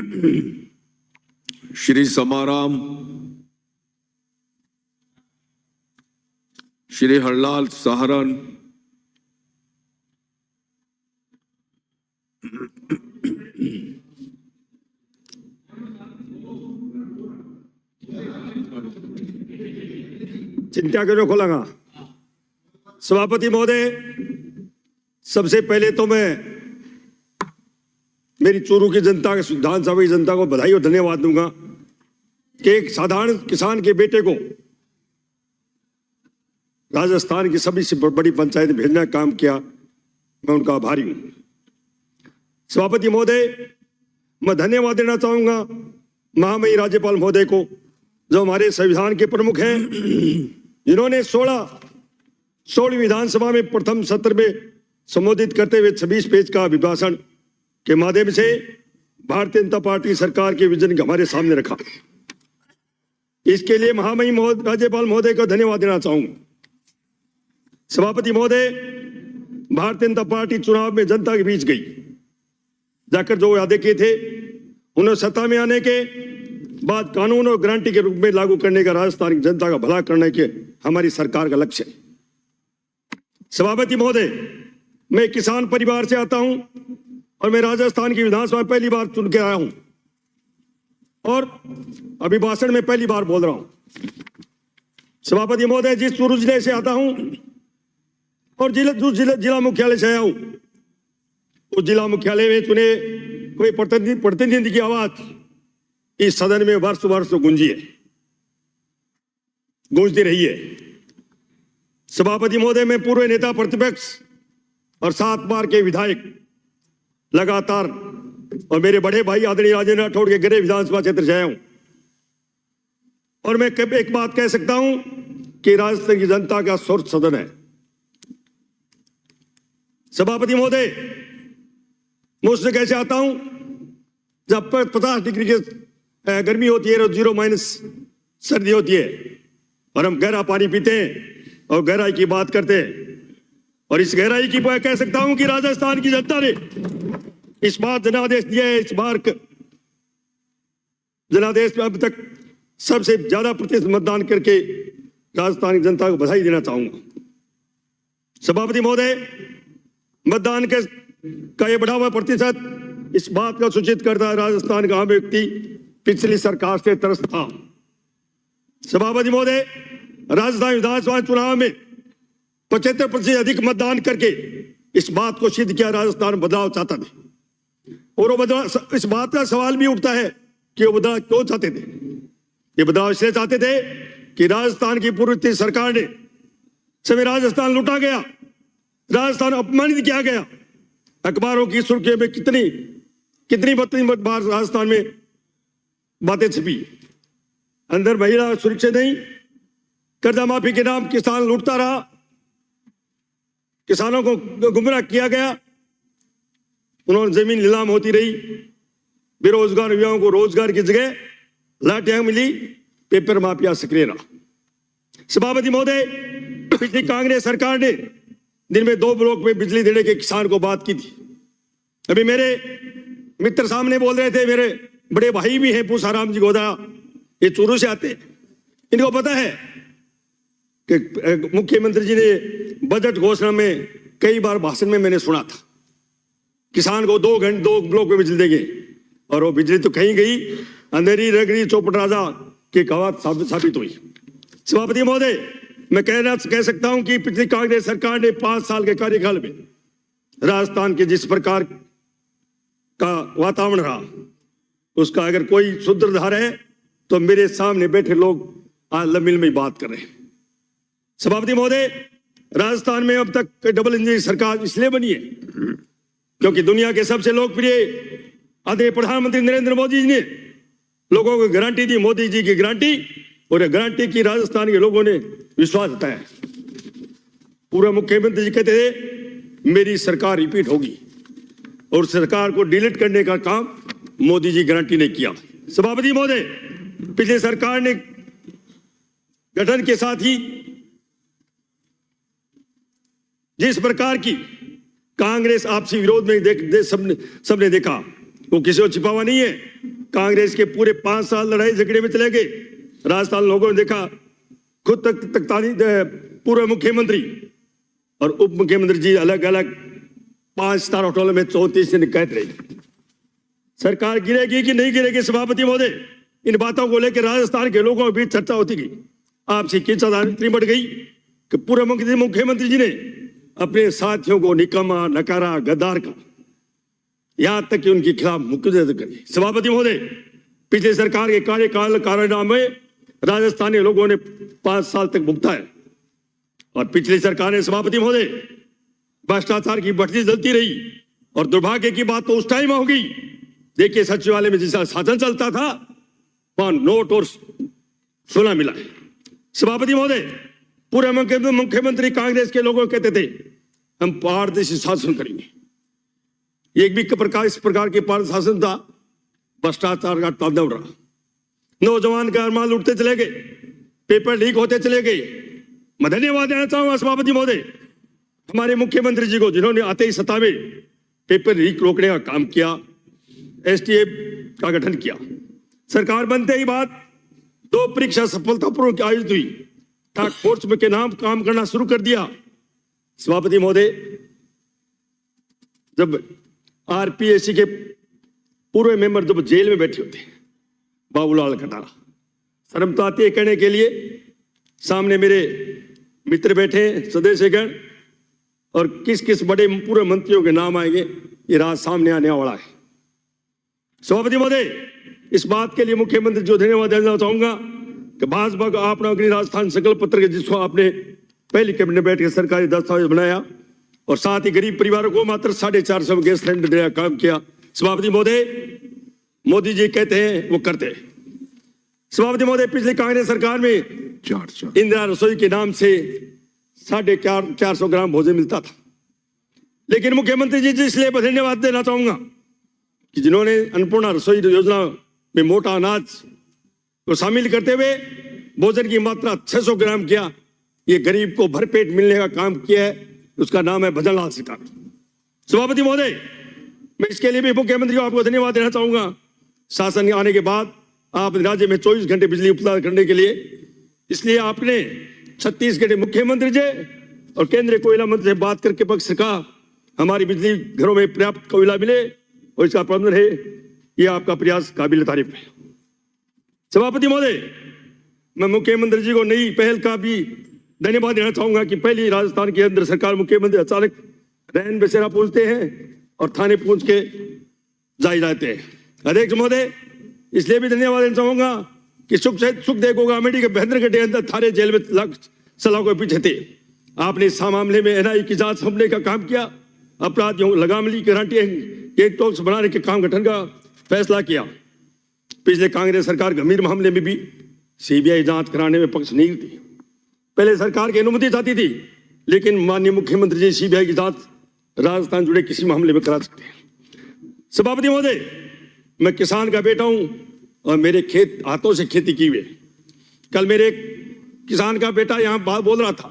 श्री समाराम, श्री हरलाल सहारन, चिंता करो खोलागा। सभापति महोदय, सबसे पहले तो मैं मेरी चूरू की जनता, विधानसभा की जनता को बधाई और धन्यवाद दूंगा कि एक साधारण किसान के बेटे को राजस्थान की सभी से बड़ी पंचायत भेजने का काम किया। मैं उनका आभारी हूं। सभापति महोदय, मैं धन्यवाद देना चाहूंगा महामहिम राज्यपाल महोदय को, जो हमारे संविधान के प्रमुख हैं, जिन्होंने 16वीं विधानसभा में प्रथम सत्र में संबोधित करते हुए 26 पेज का अभिभाषण के माध्यम से भारतीय जनता पार्टी सरकार के विजन को हमारे सामने रखा। इसके लिए महामहिम राज्यपाल महोदय को धन्यवाद देना चाहूंगा। सभापति महोदय, भारतीय जनता पार्टी चुनाव में जनता के बीच गई, जाकर जो वादे किए थे उन्हें सत्ता में आने के बाद कानून और गारंटी के रूप में लागू करने का राजस्थान की जनता का भला करने के हमारी सरकार का लक्ष्य है। सभापति महोदय, मैं किसान परिवार से आता हूं और मैं राजस्थान की विधानसभा में पहली बार चुन के आया हूं और अभिभाषण में पहली बार बोल रहा हूं। सभापति महोदय, जिस चूरू जिले से आता हूं और जिला मुख्यालय से आया हूं, उस जिला मुख्यालय में चुने कोई प्रतिनिधि की आवाज इस सदन में वर्ष वर्ष गूंजती रही है। सभापति महोदय, मैं पूर्व नेता प्रतिपक्ष और 7 बार के विधायक लगातार और मेरे बड़े भाई आदरणीय राजेंद्र राठौड़ के गृह विधानसभा क्षेत्र से आया हूं और मैं एक बात कह सकता हूं कि राजस्थान की जनता का स्वर्ग सदन है। सभापति महोदय, मैं उससे कैसे आता हूं जब 50 डिग्री की गर्मी होती है और 0- सर्दी होती है और हम गहरा पानी पीते हैं और गहराई की बात करते हैं। और इस गहराई की कह सकता हूं कि राजस्थान की जनता ने इस बार जनादेश दिया है। इस बार जनादेश में अब तक सबसे ज्यादा प्रतिशत मतदान करके राजस्थान की जनता को बधाई देना चाहूंगा। सभापति महोदय, मतदान का यह बढ़ा हुआ प्रतिशत इस बात का सूचित करता है राजस्थान का आम व्यक्ति पिछली सरकार से त्रस्त था। सभापति महोदय, राजस्थान विधानसभा चुनाव में 75% अधिक मतदान करके इस बात को सिद्ध किया राजस्थान बदलाव चाहता था। और वो बदलाव, इस बात का सवाल भी उठता है कि वो बदलाव क्यों चाहते थे। ये बदलाव इसलिए चाहते थे कि राजस्थान की पूर्व सरकार ने समय राजस्थान लूटा गया, राजस्थान अपमानित किया गया। अखबारों की सुर्खियों में कितनी बार राजस्थान में बातें छपी। अंदर महिला सुरक्षित नहीं, कर्जा माफी के नाम किसान लूटता रहा, किसानों को गुमराह किया गया, उन्होंने जमीन नीलाम होती रही, बेरोजगार युवाओं को रोजगार की जगह लाठियां मिली, पेपर माफिया सक्रिय रहा। सभापति महोदय, पिछली कांग्रेस सरकार ने दिन में 2 ब्लॉक में बिजली देने के किसान को बात की थी। अभी मेरे मित्र सामने बोल रहे थे, मेरे बड़े भाई भी हैं पूसाराम जी गोदा, ये चूरू से आते, इनको पता है कि मुख्यमंत्री जी ने बजट घोषणा में कई बार भाषण में मैंने सुना था किसान को 2 ब्लॉक में बिजली देंगे, और वो बिजली तो कहीं गई, अंधेरी रह गई, चौपट राजा की कहावत साबित हुई। सभापति महोदय, मैं कह सकता हूं कि पिछली कांग्रेस सरकार ने 5 साल के कार्यकाल में राजस्थान के जिस प्रकार का वातावरण रहा, उसका अगर कोई सूत्रधार है तो मेरे सामने बैठे लोग आज लमिल में बात कर रहे हैं। सभापति महोदय, राजस्थान में अब तक डबल इंजन सरकार इसलिए बनी है क्योंकि दुनिया के सबसे लोकप्रिय आदरणीय प्रधानमंत्री नरेंद्र मोदी जी ने लोगों को गारंटी दी, मोदी जी की गारंटी, और गारंटी की राजस्थान के लोगों ने विश्वास जताया। पूर्व मुख्यमंत्री जी कहते थे मेरी सरकार रिपीट होगी, और सरकार को डिलीट करने का काम मोदी जी गारंटी ने किया। सभापति महोदय, पिछली सरकार ने गठन के साथ ही जिस प्रकार की कांग्रेस आपसी विरोध में सबने देखा, वो किसी को छिपा हुआ नहीं है। कांग्रेस के पूरे 5 साल लड़ाई झगड़े में चले गए। राजस्थान लोगों ने देखा, खुद तक पूर्व मुख्यमंत्री और उप मुख्यमंत्री जी अलग अलग 5 स्टार होटलों में 34 दिन कैद रहे। सरकार गिरेगी कि नहीं गिरेगी? सभापति महोदय, इन बातों को लेकर राजस्थान के लोगों के बीच चर्चा होती गई। आपसी खींचातानी इतनी बढ़ गई कि पूर्व मुख्यमंत्री जी ने अपने साथियों को निकम्मा, नकारा, गद्दार का, यहां तक कि उनके खिलाफ मुकदमे दर्ज कर दिए। सभापति महोदय, पिछले सरकार के कार्यकाल कारनामे में राजस्थानी लोगों ने 5 साल तक भुगता है और पिछली सरकार ने, सभापति महोदय, भ्रष्टाचार की बढ़ती जलती रही और दुर्भाग्य की बात तो उस टाइम होगी। देखिए, सचिवालय में जिसका शासन चलता था वहां नोट और सोना मिला है। सभापति महोदय, पूर्व मुख्यमंत्री कांग्रेस के लोगों कहते थे हम पारदर्शी शासन करेंगे। एक भी प्रकार इस प्रकार के पारदर्शी शासन था, भ्रष्टाचार का तांडव रहा। नौजवान का अरमान लुटते चले गए, पेपर लीक होते चले गए। मैं धन्यवाद देना चाहूंगा सभापति महोदय हमारे मुख्यमंत्री जी को, जिन्होंने आते ही सत्ता में पेपर लीक रोकने का काम किया, एसटीएफ का गठन किया। सरकार बनते ही बाद 2 परीक्षा सफलतापूर्वक आयोजित हुई, टास्क फोर्स में के नाम काम करना शुरू कर दिया। सभापति महोदय, जब आरपीएससी के पूर्व मेंबर जब जेल में बैठे होते, बाबूलाल खटारा, शर्म तो आती है कहने के लिए, सामने मेरे मित्र बैठे सदस्यगण और किस किस बड़े पूर्व मंत्रियों के नाम आएंगे, ये राज सामने आने वाला है। सभापति महोदय, इस बात के लिए मुख्यमंत्री जो धन्यवाद देना चाहूंगा कि भाजपा का अपना अग्नि राजस्थान संकल्प पत्र के, जिसको आपने पहली कैबिनेट बैठ के सरकारी दस्तावेज बनाया और साथ ही गरीब परिवारों को मात्र 450 में गैस सिलेंडर देने का काम किया। सभापति महोदय, मोदी जी कहते हैं वो करते हैं। सभापति महोदय, पिछली कांग्रेस सरकार में इंदिरा रसोई के नाम से 450 ग्राम भोजन मिलता था, लेकिन मुख्यमंत्री जी इसलिए धन्यवाद देना चाहूंगा कि जिन्होंने अन्नपूर्णा रसोई योजना में मोटा अनाज को शामिल करते हुए भोजन की मात्रा 600 ग्राम किया। ये गरीब को भरपेट मिलने का काम किया है, उसका नाम है भजनलाल सरकार। सभापति महोदय, मैं इसके लिए भी मुख्यमंत्री को आपको धन्यवाद देना चाहूंगा। शासन आने के बाद आप राज्य में 24 घंटे बिजली उपलब्ध करने के लिए, इसलिए आपने छत्तीसगढ़ के मुख्यमंत्री जी और केंद्रीय कोयला मंत्री से बात करके पक्ष कहा हमारी बिजली घरों में पर्याप्त कोयला मिले और इसका प्रबंधन है। यह आपका प्रयास काबिल तारीफ है। सभापति महोदय, मैं मुख्यमंत्री जी को नई पहल का भी धन्यवाद देना चाहूंगा कि पहली राजस्थान के अंदर सरकार मुख्यमंत्री अचानक रैन बसेरा पहुंचते हैं और थाने पहुंच के जाए जाते हैं। अध्यक्ष महोदय, इसलिए भी धन्यवाद देना चाहूंगा कि सुखदेव गामेडी के 72 घंटे अंदर थाने जेल में सलाखों के पीछे थे। आपने इस मामले में एनआईए की जांच हमले का काम किया, अपराधियों लगामली गारंटी एक टॉक्स बनाने के काम गठन का फैसला किया। पिछले कांग्रेस सरकार गंभीर मामले में भी सीबीआई जांच कराने में पक्ष नहीं थी। पहले सरकार की अनुमति चाहती थी, लेकिन माननीय मुख्यमंत्री जी सीबीआई की जांच राजस्थान जुड़े किसी मामले में करा सकते हैं। सभापति महोदय, मैं किसान का बेटा हूं और मेरे खेत हाथों से खेती की हुई। कल मेरे किसान का बेटा यहाँ बात बोल रहा था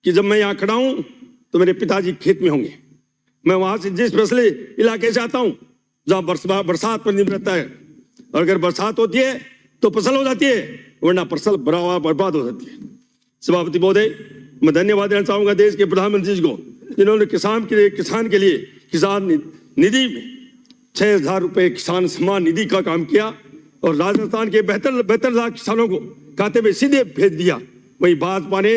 कि जब मैं यहाँ खड़ा हूं तो मेरे पिताजी खेत में होंगे। मैं वहां से जिस फैसले इलाके से आता हूं जहां बरसात पर निर्भर रहता है, और अगर बरसात होती है तो फसल हो जाती है, वरना फसल बर्बाद हो जाती है। सभापति महोदय, मैं धन्यवाद देना चाहूंगा देश के प्रधानमंत्री जी को, जिन्होंने किसान के लिए किसान निधि में 6,000 रुपए किसान सम्मान निधि का काम किया और राजस्थान के 72 लाख किसानों को खाते में सीधे भेज दिया। वही भाजपा ने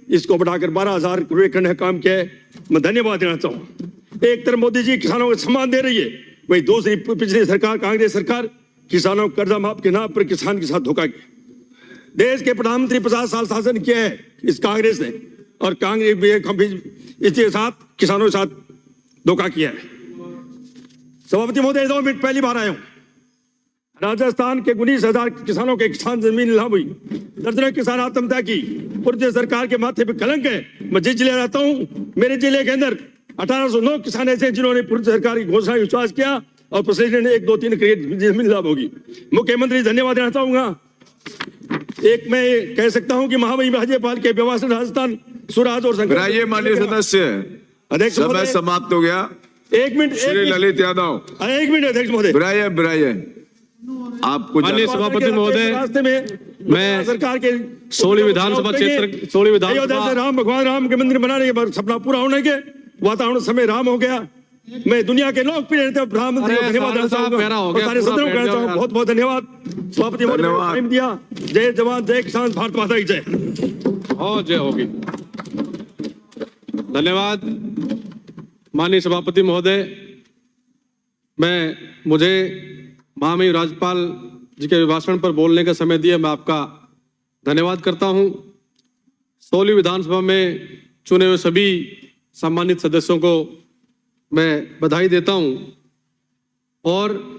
इसको बढ़ाकर 12,000 रुपये करने का काम किया है। मैं धन्यवाद देना चाहूंगा। एक तरफ मोदी जी किसानों को सम्मान दे रही है, वही दूसरी पिछली सरकार कांग्रेस सरकार किसानों को कर्जा माफ के नाम पर किसान के साथ धोखा किया। देश के प्रधानमंत्री 50 साल शासन किया है इस कांग्रेस ने, और कांग्रेस इसके साथ किसानों के साथ धोखा किया है। सभापति महोदय, 2 मिनट पहली बार आया हूं। राजस्थान के 19,000 किसानों के किसान जमीन नीलाम हुई, दर्जनों किसान आत्महत्या की। पूर्व सरकार के माथे पे कलंक है। मैं जिस जिले रहता हूं, मेरे जिले के अंदर 1809 किसान ऐसे जिन्होंने पूर्व सरकार की घोषणा विश्वास किया और प्रेसिडेंट 1, 2, 3 जमीन नीलाम होगी। मुख्यमंत्री धन्यवाद देना चाहूंगा। एक मैं कह सकता हूं कि महामहिम राज्यपाल के व्यवस्था राजस्थान सुराज और माननीय सदस्य, अध्यक्ष समय समाप्त हो गया। 1 मिनट श्री ललित यादव, 1 मिनट अध्यक्ष महोदय। बिराए आपको माननीय जाना- सभापति महोदय, रास्ते में मैं सरकार के 16वीं विधानसभा क्षेत्र 16वीं अयोध्या से विधानसभा राम भगवान राम के मंदिर बनाने के सपना पूरा होने के वातावरण समय राम हो गया। मैं दुनिया के लोकप्रिय नेता प्रधानमंत्री को अरे धन्यवाद देना साहब, चाहूंगा मेरा हो और गया, सारे पूरा सदन को बैठ कहना जाओ चाहूंगा यार। बहुत बहुत धन्यवाद। सभापति महोदय ने धन्यवाद। टाइम दिया। जय जवान जय किसान, भारत माता की जय। हो जय होगी। धन्यवाद माननीय सभापति महोदय। मुझे महामहिम राज्यपाल जी के अभिभाषण पर बोलने का समय दिया, मैं आपका धन्यवाद करता हूं। 16वीं विधानसभा में चुने हुए सभी सम्मानित सदस्यों को मैं बधाई देता हूं और